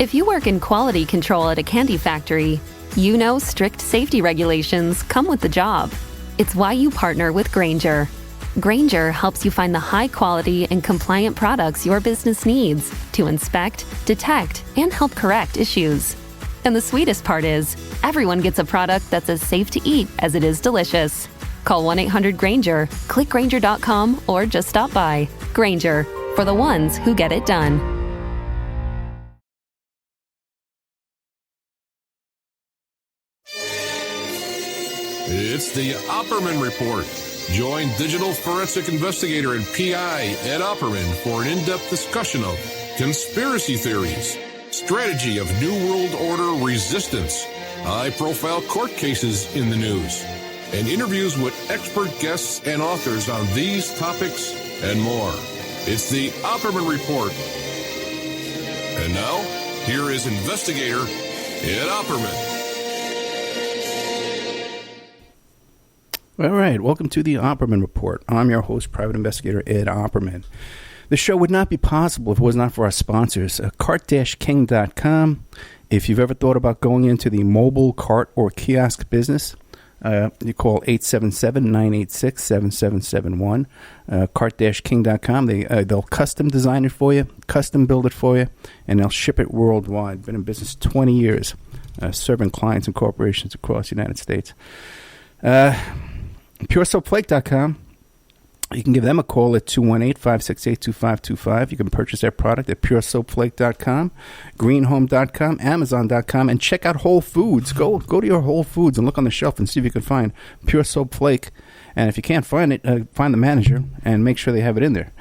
If you work in quality control at a candy factory, you know strict safety regulations come with the job. It's why you partner with Grainger. Grainger helps you find the high-quality and compliant products your business needs to inspect, detect, and help correct issues. And the sweetest part is, everyone gets a product that's as safe to eat as it is delicious. Call 1-800-GRAINGER, click Grainger.com, or just stop by. Grainger, for the ones who get it done. It's the Opperman Report. Join digital forensic investigator and PI Ed Opperman for an in-depth discussion of conspiracy theories, strategy of New World Order resistance, high-profile court cases in the news, and interviews with expert guests and authors on these topics and more. It's the Opperman Report. And now, here is investigator Ed Opperman. All right, welcome to the Opperman Report. I'm your host, Private Investigator Ed Opperman. The show would not be possible if it was not for our sponsors, cart-king.com. If you've ever thought about going into the mobile cart or kiosk business, you call 877-986-7771, cart-king.com. They'll custom design it for you, custom build it for you, and they'll ship it worldwide. Been in business 20 years, serving clients and corporations across the United States. PureSoapFlake.com. You can give them a call at 218-568-2525. You can purchase their product at PureSoapFlake.com, GreenHome.com, Amazon.com, and check out Whole Foods. Go to your Whole Foods and look on the shelf and see if you can find Pure Soap Flake. And if you can't find it, find the manager and make sure they have it in there.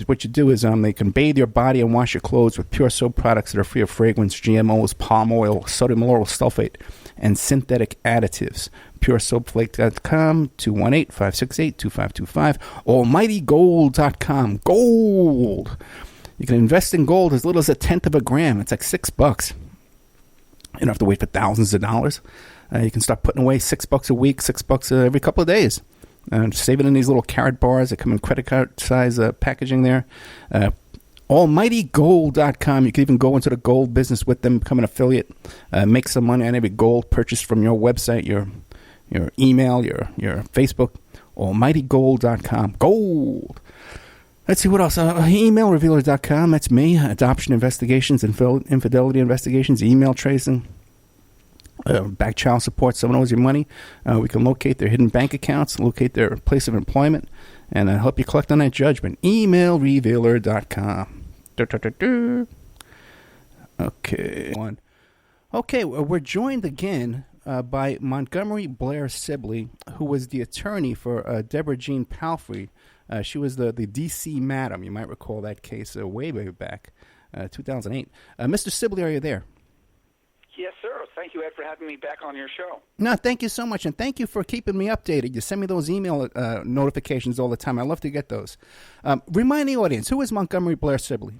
What you do is they can bathe your body and wash your clothes with pure soap products that are free of fragrance, GMOs, palm oil, sodium lauryl sulfate, and synthetic additives. PureSoapFlake.com, 218-568-2525, AlmightyGold.com. Gold! You can invest in gold as little as 1/10 of a gram. It's like $6. You don't have to wait for thousands of dollars. You can start putting away $6 a week, $6 every couple of days. Save it in these little carrot bars that come in credit card size packaging there. AlmightyGold.com. You can even go into the gold business with them, become an affiliate, make some money on every gold purchased from your website, your email, your Facebook. AlmightyGold.com. Gold. Let's see what else. Emailrevealer.com. That's me. Adoption investigations, infidelity investigations, email tracing. Back child support, someone owes you money. We can locate their hidden bank accounts, locate their place of employment, and help you collect on that judgment. Emailrevealer.com. Okay, we're joined again by Montgomery Blair Sibley, who was the attorney for Deborah Jeane Palfrey. She was the D.C. Madam. You might recall that case way back, 2008. Mr. Sibley, are you there? Yes, sir. Thank you, Ed, for having me back on your show. No, thank you so much, and thank you for keeping me updated. You send me those email notifications all the time. I love to get those. Remind the audience, who is Montgomery Blair Sibley?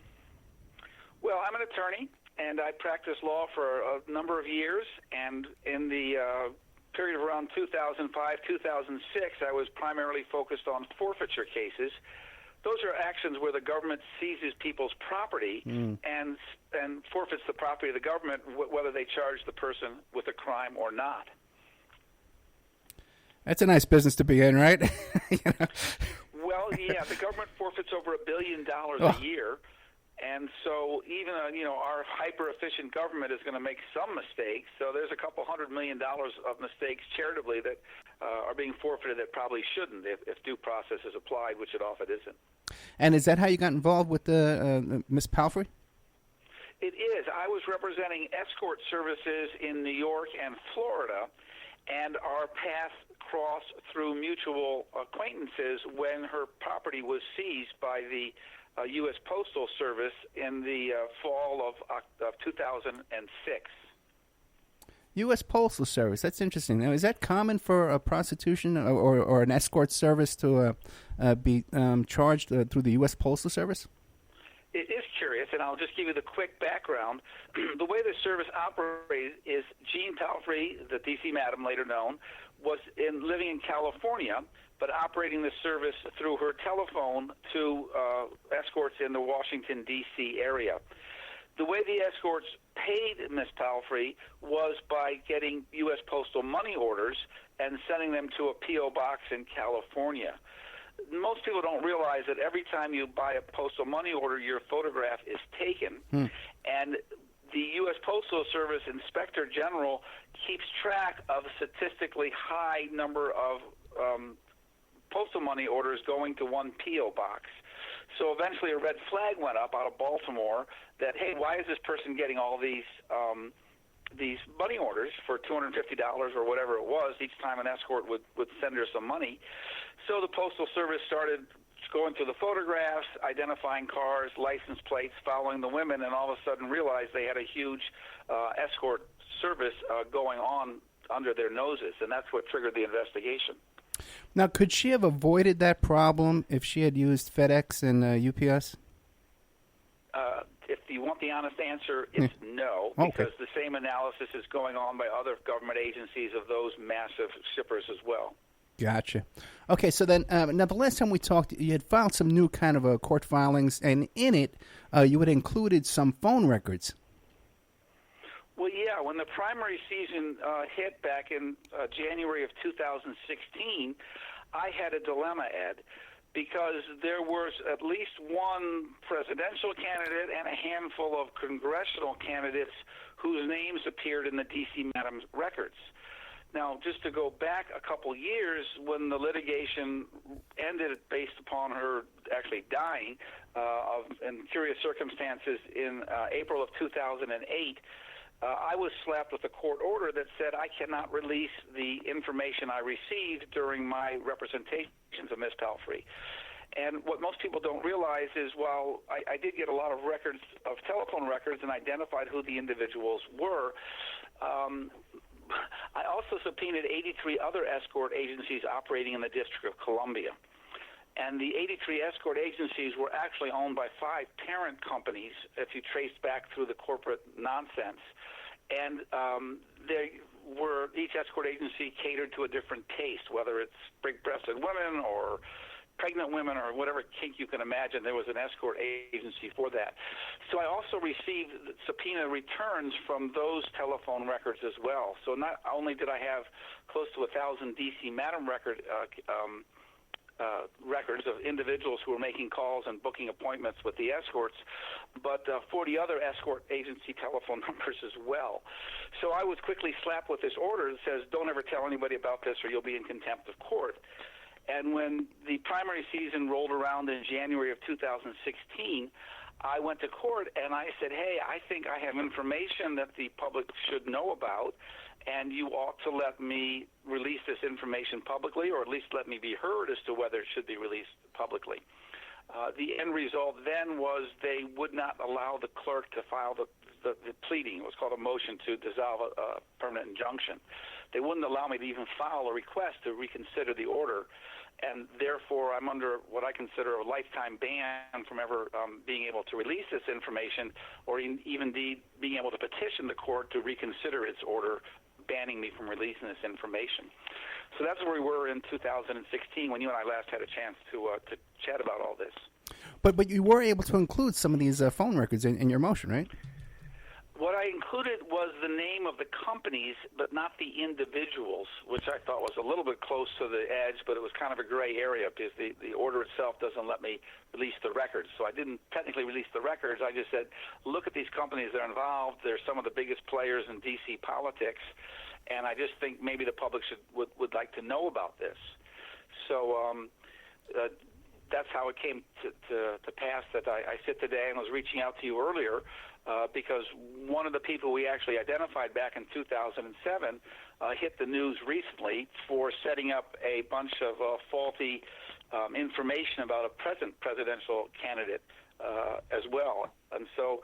Well, I'm an attorney, and I practiced law for a number of years, and in the period of around 2005, 2006, I was primarily focused on forfeiture cases. Those are actions where the government seizes people's property and forfeits the property of the government, whether they charge the person with a crime or not. That's a nice business to be in, right? Well, yeah, the government forfeits over $1 billion a year, and so even our hyper-efficient government is going to make some mistakes. So there's a couple $100 million of mistakes charitably that are being forfeited that probably shouldn't if due process is applied, which it often isn't. And is that how you got involved with Miss Palfrey? It is. I was representing escort services in New York and Florida, and our paths crossed through mutual acquaintances when her property was seized by the U.S. Postal Service in the fall of 2006. U.S. Postal Service. That's interesting. Now, is that common for a prostitution or an escort service to be charged through the U.S. Postal Service? It is curious, and I'll just give you the quick background. The way the service operates is Jeane Palfrey, the D.C. Madam, later known, was living in California, but operating the service through her telephone to escorts in the Washington, D.C. area. The way the escorts paid Miss Palfrey was by getting U.S. postal money orders and sending them to a P.O. box in California. Most people don't realize that every time you buy a postal money order, your photograph is taken. And the U.S. Postal Service Inspector General keeps track of a statistically high number of postal money orders going to one P.O. box. So eventually a red flag went up out of Baltimore that, hey, why is this person getting all these money orders for $250 or whatever it was each time an escort would send her some money? So the Postal Service started going through the photographs, identifying cars, license plates, following the women, and all of a sudden realized they had a huge escort service going on under their noses, and that's what triggered the investigation. Now, could she have avoided that problem if she had used FedEx and UPS? If you want the honest answer, it's no, because the same analysis is going on by other government agencies of those massive shippers as well. Gotcha. Okay, so then, now the last time we talked, you had filed some new kind of court filings, and in it, you had included some phone records. Well, yeah, when the primary season hit back in January of 2016, I had a dilemma, Ed, because there was at least one presidential candidate and a handful of congressional candidates whose names appeared in the D.C. Madam's records. Now, just to go back a couple years, when the litigation ended based upon her actually dying in curious circumstances in April of 2008, I was slapped with a court order that said I cannot release the information I received during my representations of Ms. Palfrey. And what most people don't realize is while I did get a lot of records, of telephone records, and identified who the individuals were, I also subpoenaed 83 other escort agencies operating in the District of Columbia. And the 83 escort agencies were actually owned by 5 parent companies, if you trace back through the corporate nonsense. And each escort agency catered to a different taste, whether it's big-breasted women or pregnant women or whatever kink you can imagine. There was an escort agency for that. So I also received subpoena returns from those telephone records as well. So not only did I have close to 1,000 D.C. Madam records of individuals who were making calls and booking appointments with the escorts, but 40 other escort agency telephone numbers as well. So I was quickly slapped with this order that says, don't ever tell anybody about this or you'll be in contempt of court. And when the primary season rolled around in January of 2016, I went to court and I said, hey, I think I have information that the public should know about, and you ought to let me release this information publicly, or at least let me be heard as to whether it should be released publicly. The end result then was they would not allow the clerk to file the pleading. It was called a motion to dissolve a permanent injunction. They wouldn't allow me to even file a request to reconsider the order, and therefore I'm under what I consider a lifetime ban from ever being able to release this information, or even being able to petition the court to reconsider its order banning me from releasing this information. So that's where we were in 2016 when you and I last had a chance to chat about all this. But you were able to include some of these phone records in your motion, right? What I included was the name of the companies, but not the individuals, which I thought was a little bit close to the edge, but it was kind of a gray area because the order itself doesn't let me release the records. So I didn't technically release the records. I just said, look at these companies that are involved. They're some of the biggest players in D.C. politics, and I just think maybe the public would like to know about this. So that's how it came to pass that I sit today and was reaching out to you earlier because one of the people we actually identified back in 2007 hit the news recently for setting up a bunch of faulty information about a present presidential candidate as well. And so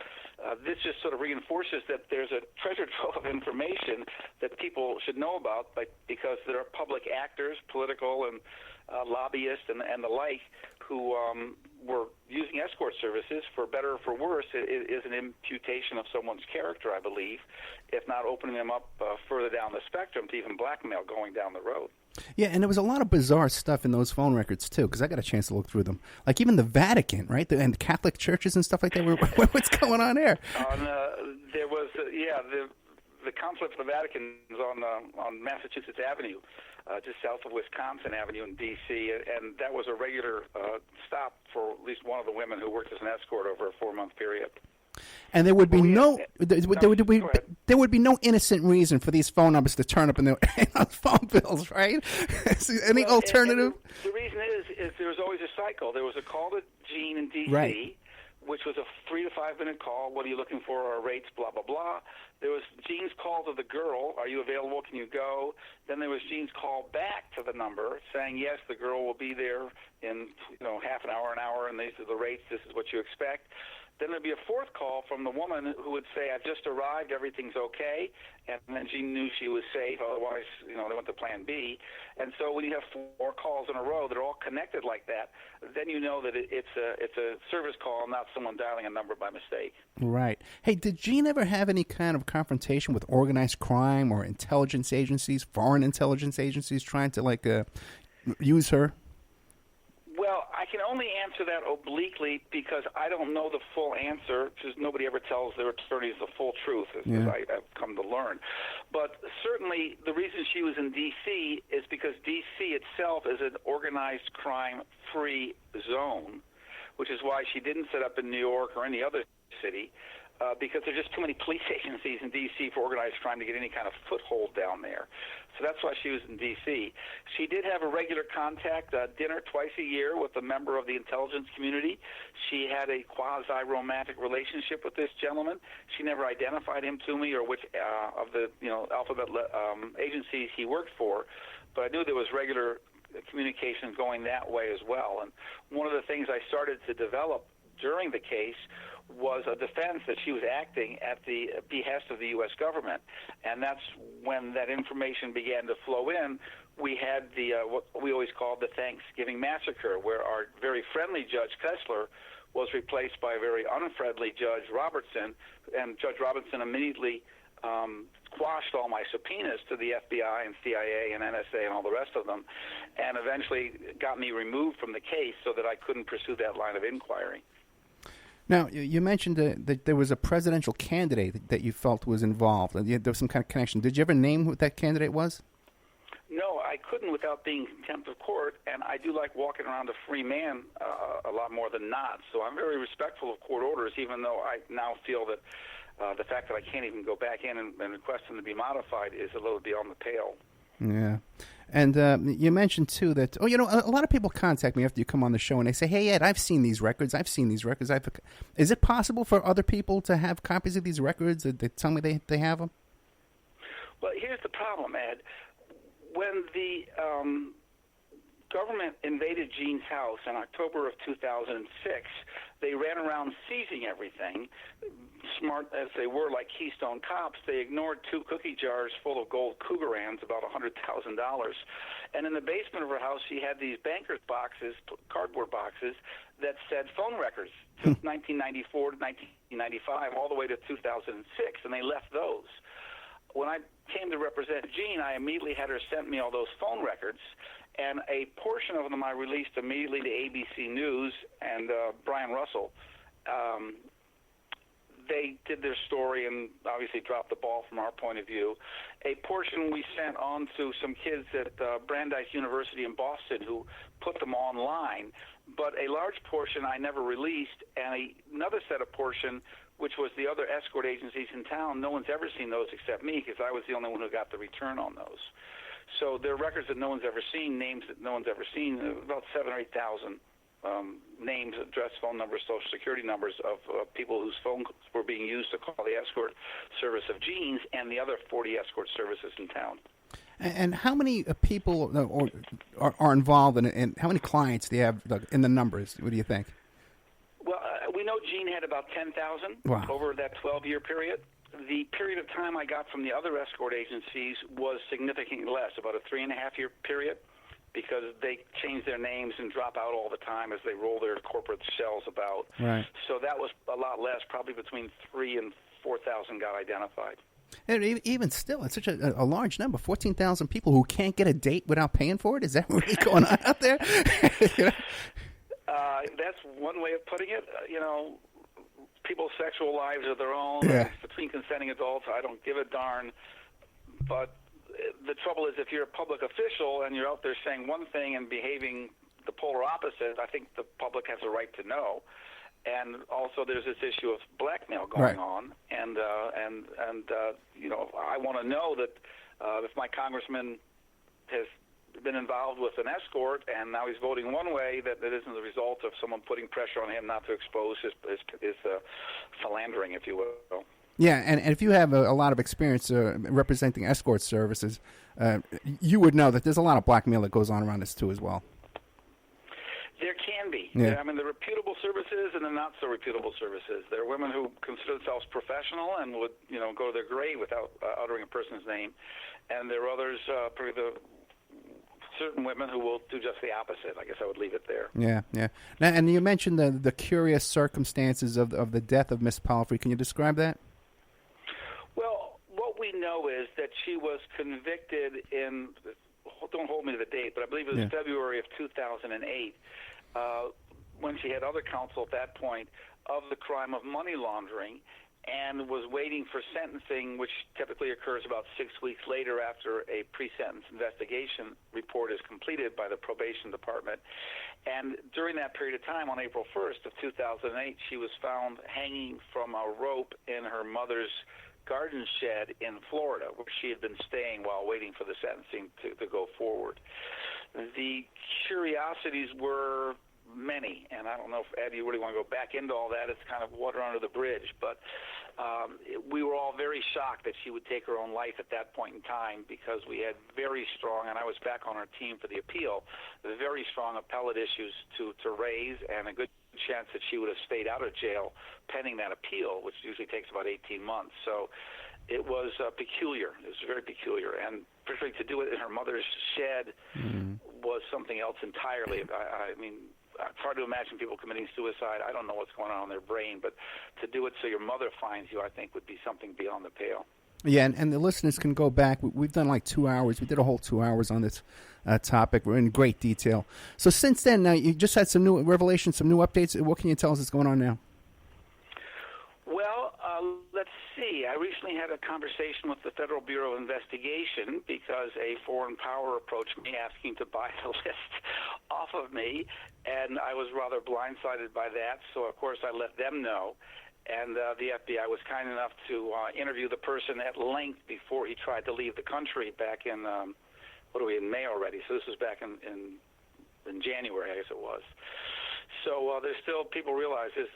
this just sort of reinforces that there's a treasure trove of information that people should know about because there are public actors, political and lobbyists and the like, who were using escort services, for better or for worse. It is an imputation of someone's character, I believe, if not opening them up further down the spectrum to even blackmail going down the road. Yeah, and there was a lot of bizarre stuff in those phone records, too, because I got a chance to look through them. Like even the Vatican, right? And Catholic churches and stuff like that. What's going on there? There was, the consulate for the Vatican is on Massachusetts Avenue, just south of Wisconsin Avenue in D.C., and that was a regular stop for at least one of the women who worked as an escort over a 4-month period. And there would be there would be no innocent reason for these phone numbers to turn up in those phone bills, right? Any alternative? And the reason is there was always a cycle. There was a call to Jeane in D.C., right, which was a 3 to 5 minute call. What are you looking for? Our rates, blah, blah, blah. There was Jeane's call to the girl. Are you available? Can you go? Then there was Jeane's call back to the number saying, yes, the girl will be there in half an hour, and these are the rates. This is what you expect. Then there'd be a fourth call from the woman who would say, I've just arrived, everything's okay. And then she knew she was safe, otherwise, they went to plan B. And so when you have 4 calls in a row that are all connected like that, then you know that it's a service call, not someone dialing a number by mistake. Right. Hey, did Jeane ever have any kind of confrontation with organized crime or intelligence agencies, foreign intelligence agencies trying to, use her? Well, I can only answer that obliquely because I don't know the full answer, because nobody ever tells their attorneys the full truth, as I've come to learn. But certainly the reason she was in D.C. is because D.C. itself is an organized crime-free zone, which is why she didn't set up in New York or any other city, because there's just too many police agencies in D.C. for organized crime to get any kind of foothold down there. So that's why she was in D.C. She did have a regular contact, dinner twice a year with a member of the intelligence community. She had a quasi-romantic relationship with this gentleman. She never identified him to me or which of the alphabet agencies he worked for, but I knew there was regular communication going that way as well. And one of the things I started to develop during the case was a defense that she was acting at the behest of the U.S. government, and that's when that information began to flow in. We had the what we always called the Thanksgiving Massacre, where our very friendly Judge Kessler was replaced by a very unfriendly Judge Robertson, and Judge Robertson immediately quashed all my subpoenas to the FBI and CIA and NSA and all the rest of them, and eventually got me removed from the case so that I couldn't pursue that line of inquiry. Now, you mentioned that there was a presidential candidate that you felt was involved. There was some kind of connection. Did you ever name who that candidate was? No, I couldn't without being contempt of court, and I do like walking around a free man a lot more than not. So I'm very respectful of court orders, even though I now feel that the fact that I can't even go back in and request them to be modified is a little beyond the pale. Yeah. And you mentioned, too, that, a lot of people contact me after you come on the show, and they say, hey, Ed, I've seen these records. Is it possible for other people to have copies of these records? They tell me they have them? Well, here's the problem, Ed. When the government invaded Jeane's house in October of 2006, they ran around seizing everything. Smart as they were, like Keystone cops, they ignored 2 cookie jars full of gold Cougarans, about $100,000. And in the basement of her house, she had these banker's boxes, cardboard boxes, that said phone records since 1994 to 1995, all the way to 2006, and they left those. When I came to represent Jeane, I immediately had her send me all those phone records, and a portion of them I released immediately to ABC News and Brian Russell. They did their story and obviously dropped the ball from our point of view. A portion we sent on to some kids at Brandeis University in Boston who put them online, but a large portion I never released, and another set of portion, which was the other escort agencies in town, no one's ever seen those except me, because I was the only one who got the return on those. So they're records that no one's ever seen, names that no one's ever seen, about 7,000 or 8,000 names, address, phone numbers, social security numbers of people whose phones were being used to call the escort service of Jeane's and the other 40 escort services in town. And how many people are involved and how many clients do you have in the numbers? What do you think? Well, we know Jeane had about 10,000 over that 12-year period. The period of time I got from the other escort agencies was significantly less, about a 3.5-year period, because they change their names and drop out all the time as they roll their corporate shells about. Right. So that was a lot less, probably between 3,000 and 4,000 got identified. And even still, it's such a large number, 14,000 people who can't get a date without paying for it. Is that really going on out there? That's one way of putting it. People's sexual lives are their own. Yeah. It's between consenting adults. I don't give a darn. But the trouble is, if you're a public official and you're out there saying one thing and behaving the polar opposite, I think the public has a right to know. And also, there's this issue of blackmail going on, and I want to know that if my congressman has been involved with an escort and now he's voting one way, that isn't the result of someone putting pressure on him not to expose his philandering, if you will. Yeah, and if you have a lot of experience representing escort services, you would know that there's a lot of blackmail that goes on around this too as well. There can be. Yeah. I mean, the reputable services and the not so reputable services. There are women who consider themselves professional and would, go to their grave without uttering a person's name, and there are others, certain women who will do just the opposite. I guess I would leave it there. Yeah. Now, and you mentioned the curious circumstances of the death of Miss Palfrey. Can you describe that? Well, what we know is that she was convicted in, don't hold me to the date, but I believe it was February of 2008, when she had other counsel at that point, of the crime of money laundering, and was waiting for sentencing, which typically occurs about 6 weeks later after a pre-sentence investigation report is completed by the probation department. And during that period of time, on April 1st of 2008, she was found hanging from a rope in her mother's garden shed in Florida, where she had been staying while waiting for the sentencing to go forward. The curiosities were many, and I don't know if, Ed, you really want to go back into all that. It's kind of water under the bridge, but we were all very shocked that she would take her own life at that point in time, because we had very strong, and I was back on our team for the appeal, very strong appellate issues to raise, and a good chance that she would have stayed out of jail pending that appeal, which usually takes about 18 months. So it was peculiar. It was very peculiar, and particularly to do it in her mother's shed was something else entirely. I mean, it's hard to imagine people committing suicide. I don't know what's going on in their brain, but to do it so your mother finds you, I think, would be something beyond the pale. Yeah, and the listeners can go back. We've done like 2 hours. We did a whole 2 hours on this topic. We're in great detail. So since then, now you just had some new revelations, some new updates. What can you tell us is going on now? Well, let's see. I recently had a conversation with the Federal Bureau of Investigation because a foreign power approached me asking to buy the list off of me, and I was rather blindsided by that. So, of course, I let them know. And the FBI was kind enough to interview the person at length before he tried to leave the country back in, in May already. So this was back in January, I guess it was. So there's still, people realize there's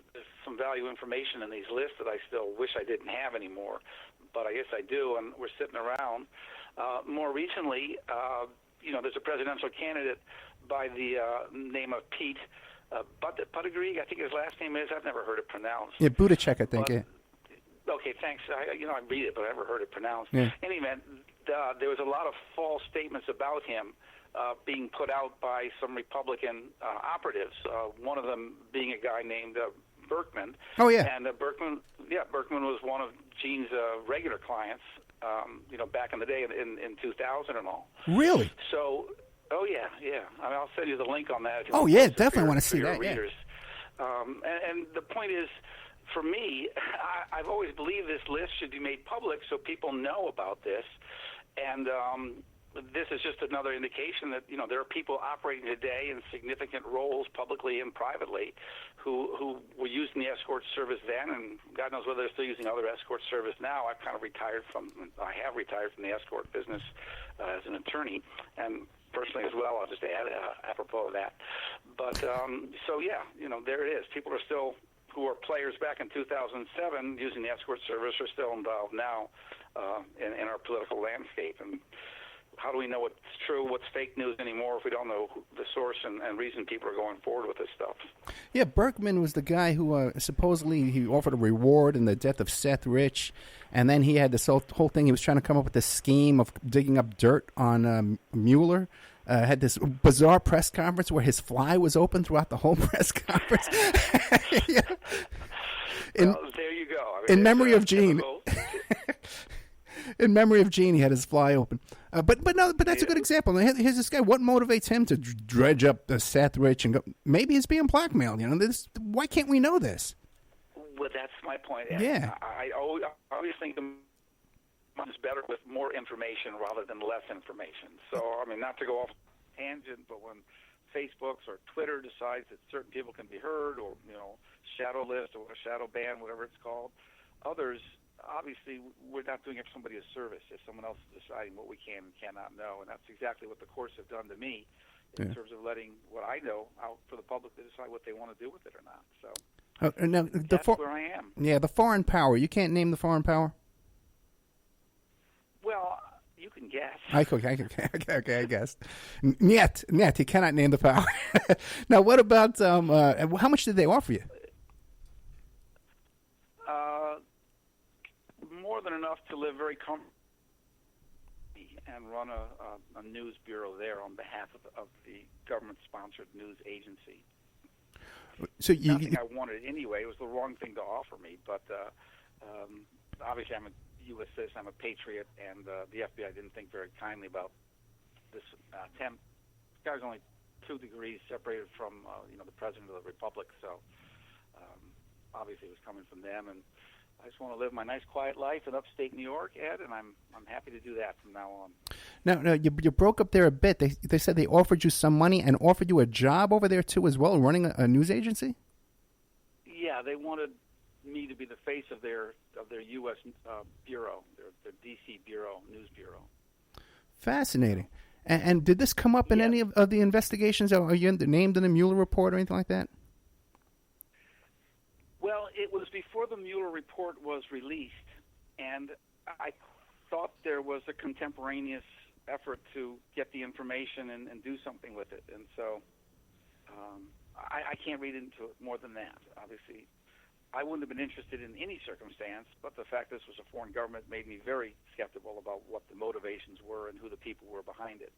some value information in these lists that I still wish I didn't have anymore. But I guess I do, and we're sitting around. More recently, there's a presidential candidate by the name of Pete Buttigieg, I think his last name is. I've never heard it pronounced. Yeah, Buttigieg, I think. Okay, thanks. I read it, but I never heard it pronounced. Yeah. In any event, there was a lot of false statements about him being put out by some Republican operatives. One of them being a guy named Berkman. Oh yeah. And Berkman was one of Jeane's regular clients. Back in the day in 2000 and all. Really? So. Oh, yeah. I mean, I'll send you the link on that. Oh, yeah, definitely want to see that, readers. And the point is, for me, I've always believed this list should be made public so people know about this. And this is just another indication that, there are people operating today in significant roles, publicly and privately, who were using the escort service then, and God knows whether they're still using other escort service now. I have retired from the escort business as an attorney, and personally as well, I'll just add apropos of that. But there it is. People are still, who were players back in 2007 using the escort service, are still involved now in our political landscape. And how do we know what's true, what's fake news anymore if we don't know the source and reason people are going forward with this stuff? Yeah, Berkman was the guy who supposedly he offered a reward in the death of Seth Rich, and then he had this whole thing. He was trying to come up with this scheme of digging up dirt on Mueller. Had this bizarre press conference where his fly was open throughout the whole press conference. Well, there you go. I mean, in memory of Jeane. In memory of Gene, he had his fly open. But that's a good example. Here's this guy. What motivates him to dredge up Seth Rich and go? Maybe he's being blackmailed. Why can't we know this? Well, that's my point. Yeah. I always think it's better with more information rather than less information. So, I mean, not to go off tangent, but when Facebook or Twitter decides that certain people can be heard, or shadow list or shadow ban, whatever it's called, others, obviously, we're not doing somebody a service if someone else is deciding what we can and cannot know, and that's exactly what the courts have done to me in terms of letting what I know out for the public to decide what they want to do with it or not. So now, that's where I am. Yeah, the foreign power. You can't name the foreign power? Well, you can guess. Okay, I guess. Niet, he cannot name the power. Now, what about, how much did they offer you? More than enough to live very comfortably and run a news bureau there on behalf of the government-sponsored news agency. So Nothing I wanted anyway. It was the wrong thing to offer me, but obviously I'm a U.S. citizen, I'm a patriot, and the FBI didn't think very kindly about this attempt. This guy was only 2 degrees separated from the President of the Republic, so obviously it was coming from them, and I just want to live my nice, quiet life in upstate New York, Ed, and I'm happy to do that from now on. Now you broke up there a bit. They said they offered you some money and offered you a job over there too, as well, running a news agency. Yeah, they wanted me to be the face of their U.S. bureau, their D.C. bureau, news bureau. Fascinating. And did this come up in any of the investigations? Are you named in the Mueller report or anything like that? Well, it was before the Mueller report was released, and I thought there was a contemporaneous effort to get the information and do something with it. And so I can't read into it more than that. Obviously, I wouldn't have been interested in any circumstance, but the fact this was a foreign government made me very skeptical about what the motivations were and who the people were behind it.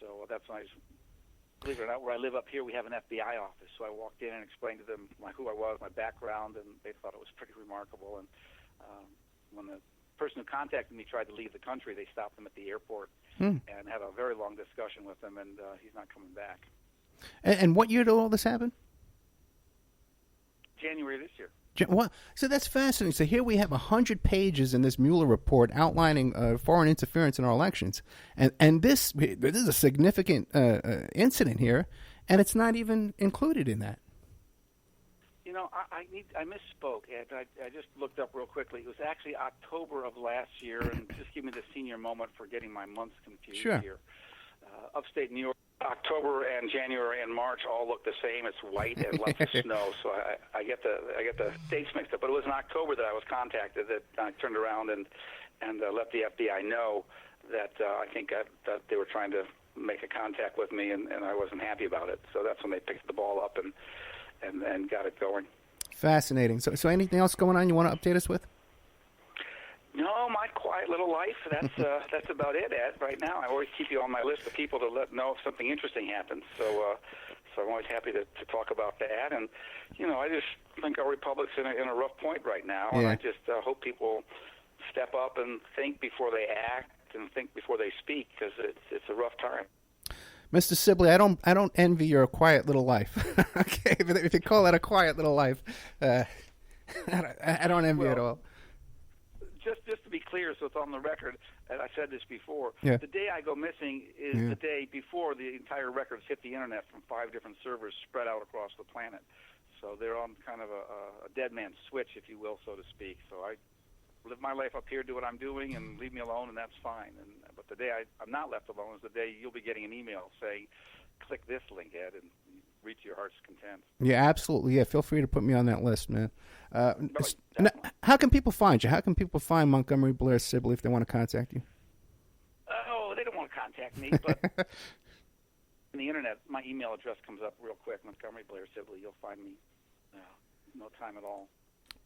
So that's when believe it or not, where I live up here, we have an FBI office. So I walked in and explained to them who I was, my background, and they thought it was pretty remarkable. And when the person who contacted me tried to leave the country, they stopped him at the airport and had a very long discussion with him, and he's not coming back. And what year did all this happen? January this year. Well, so that's fascinating. So here we have 100 pages in this Mueller report outlining foreign interference in our elections, and this is a significant incident here, and it's not even included in that. I misspoke, Ed. I just looked up real quickly. It was actually October of last year, and just give me the senior moment for getting my months confused here. Upstate New York, October and January and March all look the same. It's white and lots of snow, so I get the dates mixed up. But it was in October that I was contacted. That I turned around and let the FBI know that I think that they were trying to make a contact with me, and I wasn't happy about it. So that's when they picked the ball up and got it going. Fascinating. So anything else going on you want to update us with? No, my quiet little life. That's about it, Ed. Right now, I always keep you on my list of people to let know if something interesting happens. So I'm always happy to talk about that. And I just think our republic's in a rough point right now, and I just hope people step up and think before they act and think before they speak, because it's a rough time. Mr. Sibley, I don't envy your quiet little life. Okay, but if you call that a quiet little life, I don't envy it at all. Just to be clear, so it's on the record, and I said this before, the day I go missing is the day before the entire records hit the Internet from 5 different servers spread out across the planet. So they're on kind of a dead man's switch, if you will, so to speak. So I live my life up here, do what I'm doing, and leave me alone, and that's fine. But the day I'm not left alone is the day you'll be getting an email saying, click this link, Ed, and reach your heart's content. Yeah, absolutely. Yeah, feel free to put me on that list, man. How can people find you? How can people find Montgomery Blair Sibley if they want to contact you? Oh, they don't want to contact me, but on the Internet, my email address comes up real quick, Montgomery Blair Sibley. You'll find me no time at all.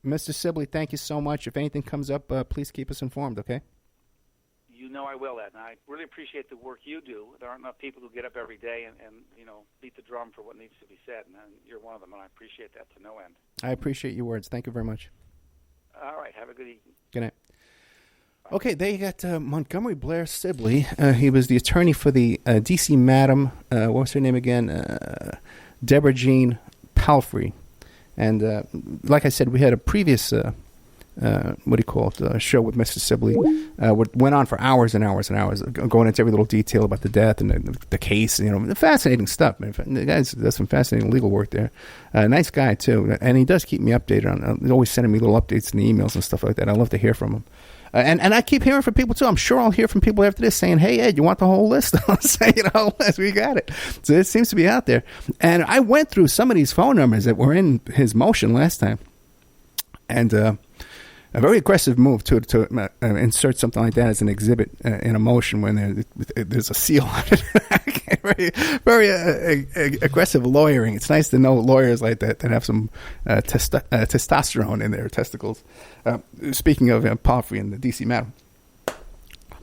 Mr. Sibley, thank you so much. If anything comes up, please keep us informed, okay? You know I will, Ed, and I really appreciate the work you do. There aren't enough people who get up every day and beat the drum for what needs to be said, and you're one of them, and I appreciate that to no end. I appreciate your words. Thank you very much. All right. Have a good evening. Good night. Okay, they got Montgomery Blair Sibley. He was the attorney for the D.C. Madam, what was her name again? Deborah Jeane Palfrey. And like I said, we had a previous, show with Mr. Sibley. Went on for hours and hours and hours, going into every little detail about the death and the case. Fascinating stuff, man. The guy does some fascinating legal work there. Nice guy, too. And he does keep me updated on he's always sending me little updates in the emails and stuff like that. I love to hear from him. And I keep hearing from people, too. I'm sure I'll hear from people after this saying, hey, Ed, you want the whole list? I'll say, the whole list. We got it. So it seems to be out there. And I went through some of these phone numbers that were in his motion last time. And a very aggressive move to insert something like that as an exhibit in a motion when there's a seal on it. very aggressive lawyering. It's nice to know lawyers like that have some testosterone in their testicles. Speaking of Palfrey and the D.C. Madam.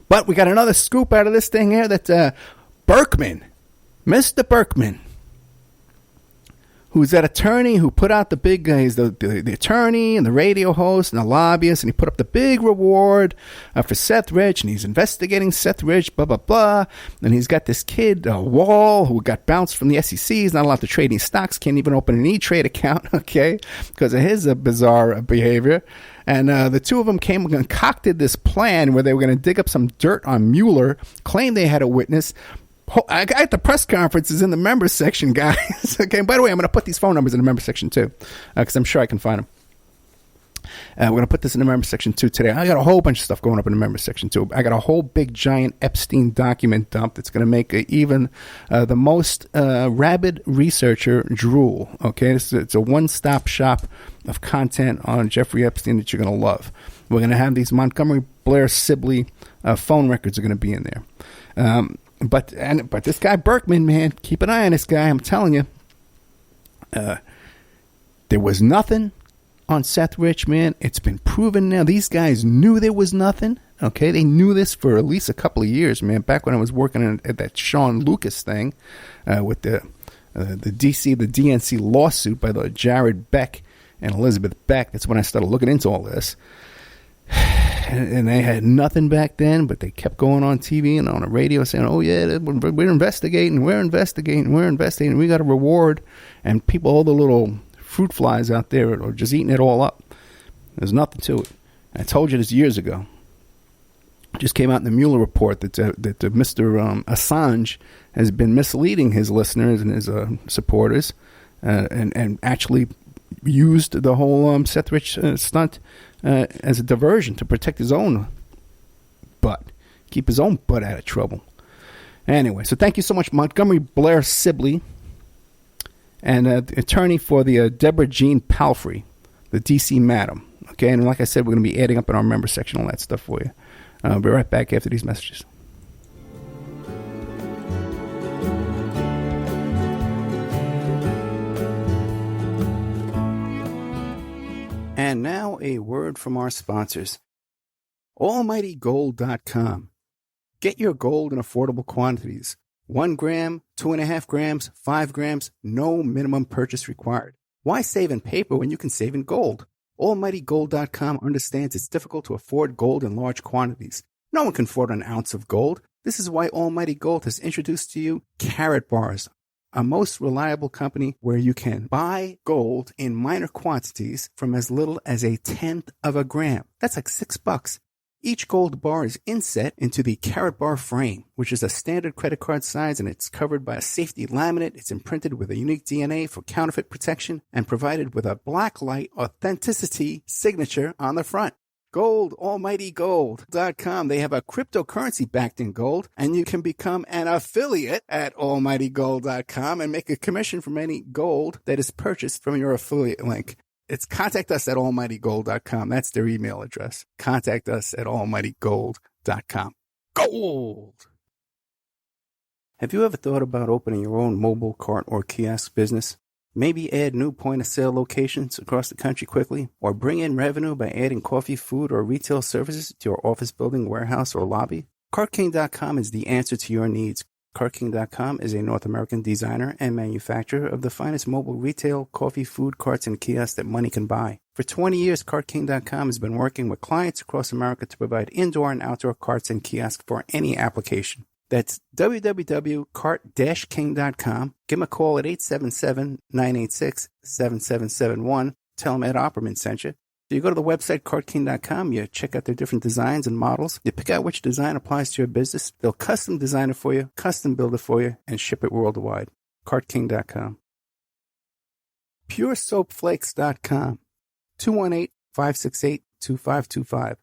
But we got another scoop out of this thing here that Berkman, Mr. Berkman, who's that attorney who put out the big, he's the attorney and the radio host and the lobbyist, and he put up the big reward for Seth Rich, and he's investigating Seth Rich, blah, blah, blah. And he's got this kid, Wall, who got bounced from the SEC. He's not allowed to trade any stocks, can't even open an E-Trade account, okay, because of his bizarre behavior. And the two of them concocted this plan where they were going to dig up some dirt on Mueller, claim they had a witness. I got the press conferences in the members section, guys. Okay. By the way, I'm going to put these phone numbers in the members section too, because I'm sure I can find them. We're going to put this in the members section too today. I got a whole bunch of stuff going up in the members section too. I got a whole big giant Epstein document dump that's going to make even the most rabid researcher drool. Okay, it's a one-stop shop of content on Jeffrey Epstein that you're going to love. We're going to have these Montgomery Blair Sibley phone records are going to be in there. But this guy Berkman, man, keep an eye on this guy. I'm telling you, there was nothing on Seth Rich, man. It's been proven now. These guys knew there was nothing. Okay, they knew this for at least a couple of years, man. Back when I was working at that Sean Lucas thing with the DNC lawsuit by the Jared Beck and Elizabeth Beck. That's when I started looking into all this. And they had nothing back then, but they kept going on TV and on the radio saying, oh, yeah, we're investigating. We got a reward. And people, all the little fruit flies out there are just eating it all up. There's nothing to it. I told you this years ago. It just came out in the Mueller report that Mr. Assange has been misleading his listeners and his supporters and actually used the whole Seth Rich stunt as a diversion to protect his own butt, keep his own butt out of trouble. Anyway, so thank you so much, Montgomery Blair Sibley, and attorney for the Deborah Jeane Palfrey, the D.C. Madam. Okay, and like I said, we're going to be adding up in our member section all that stuff for you. I'll be right back after these messages. And now a word from our sponsors. AlmightyGold.com. Get your gold in affordable quantities. 1 gram, 2.5 grams, 5 grams, no minimum purchase required. Why save in paper when you can save in gold? AlmightyGold.com understands it's difficult to afford gold in large quantities. No one can afford an ounce of gold. This is why Almighty Gold has introduced to you Carat Bars, a most reliable company where you can buy gold in minor quantities from as little as 1/10 of a gram. That's like $6. Each gold bar is inset into the Carat Bar frame, which is a standard credit card size, and it's covered by a safety laminate. It's imprinted with a unique DNA for counterfeit protection and provided with a blacklight authenticity signature on the front. Gold, AlmightyGold.com. They have a cryptocurrency backed in gold, and you can become an affiliate at AlmightyGold.com and make a commission from any gold that is purchased from your affiliate link. It's contact us at AlmightyGold.com. That's their email address. Contact us at AlmightyGold.com. Gold! Have you ever thought about opening your own mobile cart or kiosk business? Maybe add new point-of-sale locations across the country quickly, or bring in revenue by adding coffee, food, or retail services to your office building, warehouse, or lobby? CartKing.com is the answer to your needs. CartKing.com is a North American designer and manufacturer of the finest mobile retail, coffee, food carts, and kiosks that money can buy. For 20 years, CartKing.com has been working with clients across America to provide indoor and outdoor carts and kiosks for any application. That's www.cart-king.com. Give them a call at 877-986-7771. Tell them Ed Opperman sent you. So you go to the website, CartKing.com, you check out their different designs and models. You pick out which design applies to your business. They'll custom design it for you, custom build it for you, and ship it worldwide. CartKing.com. PureSoapFlakes.com. 218-568-2525.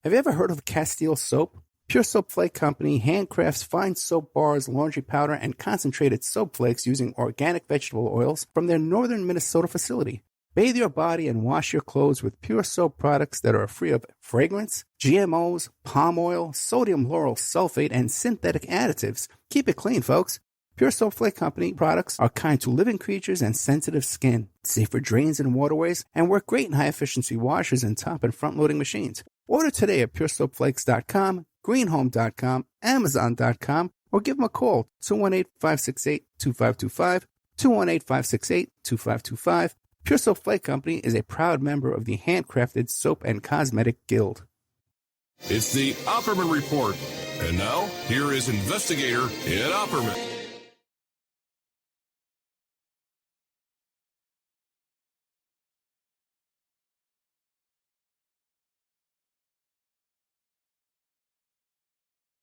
Have you ever heard of Castile Soap? Pure Soap Flake Company handcrafts fine soap bars, laundry powder, and concentrated soap flakes using organic vegetable oils from their northern Minnesota facility. Bathe your body and wash your clothes with pure soap products that are free of fragrance, GMOs, palm oil, sodium lauryl sulfate, and synthetic additives. Keep it clean, folks. Pure Soap Flake Company products are kind to living creatures and sensitive skin, safe for drains and waterways, and work great in high-efficiency washers and top and front-loading machines. Order today at puresoapflakes.com, greenhome.com, amazon.com, or give them a call, 218-568-2525, 218-568-2525. Pure Soap Flake Company is a proud member of the Handcrafted Soap and Cosmetic Guild. It's the Opperman Report. And now, here is investigator Ed Opperman.